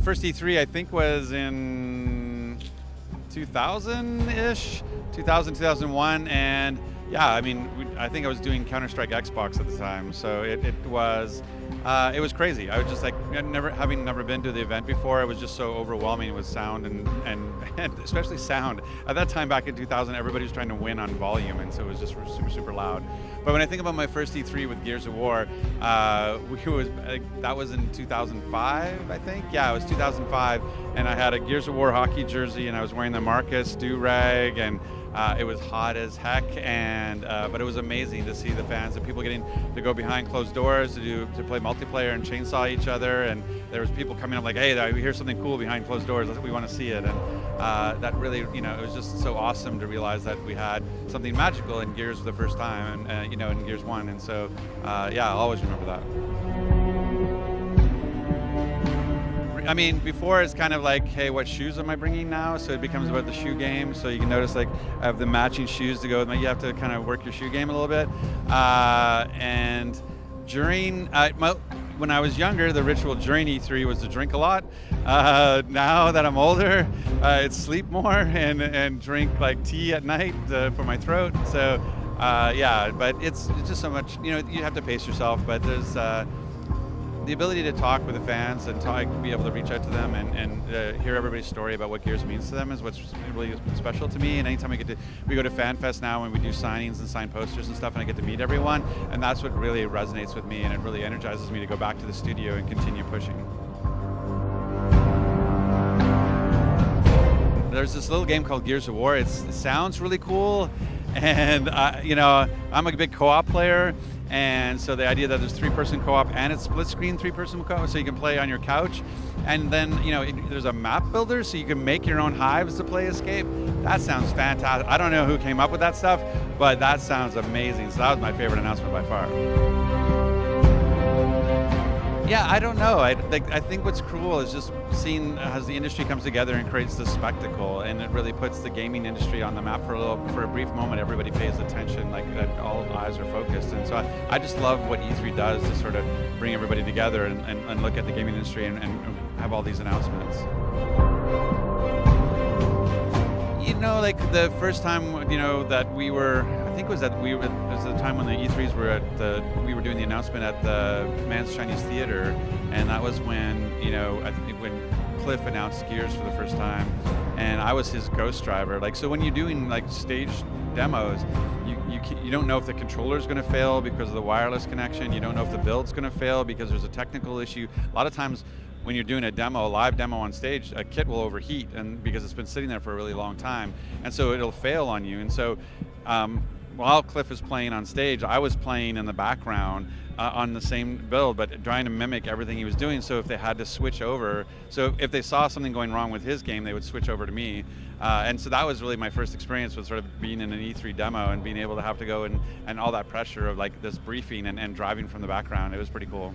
first E3 I think was in 2000-ish, 2000, 2001, and yeah, I mean, I think I was doing Counter-Strike Xbox at the time, so it was crazy. I was just like, having never been to the event before, it was just so overwhelming with sound and especially sound. At that time, back in 2000, everybody was trying to win on volume, and so it was just super, super loud. But when I think about my first E3 with Gears of War, that was in 2005, I think. Yeah, it was 2005, and I had a Gears of War hockey jersey, and I was wearing the Marcus do-rag, and it was hot as heck, and but it was amazing to see the fans and people getting to go behind closed doors to play multiplayer and chainsaw each other, and there was people coming up like, hey, we hear something cool behind closed doors, we want to see it, and that really, it was just so awesome to realize that we had something magical in Gears for the first time, and in Gears 1, and so yeah, I'll always remember that. I mean, before it's kind of like, hey, what shoes am I bringing now? So it becomes about the shoe game. So you can notice, like, I have the matching shoes to go with me. You have to kind of work your shoe game a little bit. And during, when I was younger, the ritual during E3 was to drink a lot. Now that I'm older, it's sleep more and drink like tea at night for my throat. So yeah, but it's just so much, you have to pace yourself, but there's, the ability to talk with the fans and be able to reach out to them and hear everybody's story about what Gears means to them is what's really special to me. And anytime we go to FanFest now and we do signings and sign posters and stuff, and I get to meet everyone, and that's what really resonates with me, and it really energizes me to go back to the studio and continue pushing. There's this little game called Gears of War. It sounds really cool, and I'm a big co-op player. And so the idea that there's 3-person co-op and it's split screen 3-person co-op, so you can play on your couch, and then there's a map builder, so you can make your own hives to play Escape. That sounds fantastic. I don't know who came up with that stuff, but that sounds amazing. So that was my favorite announcement by far. Yeah, I don't know. I think what's cool is just seeing as the industry comes together and creates this spectacle, and it really puts the gaming industry on the map for a brief moment. Everybody pays attention, like that all eyes are focused, and so I just love what E3 does to sort of bring everybody together and look at the gaming industry and have all these announcements. Like the first time, that we were, I think it was the time when the E3s were we were doing the announcement at the Man's Chinese Theater, and that was when, I think when Cliff announced Gears for the first time, and I was his ghost driver. Like, so when you're doing like stage demos, you don't know if the controller is going to fail because of the wireless connection. You don't know if the build's going to fail because there's a technical issue. A lot of times, when you're doing a live demo on stage, a kit will overheat, and because it's been sitting there for a really long time, and so it'll fail on you. And so while Cliff is playing on stage, I was playing in the background on the same build, but trying to mimic everything he was doing. So if they had to switch over, so if they saw something going wrong with his game, they would switch over to me. And so that was really my first experience with sort of being in an E3 demo and being able to have to go and all that pressure of like this briefing and driving from the background. It was pretty cool.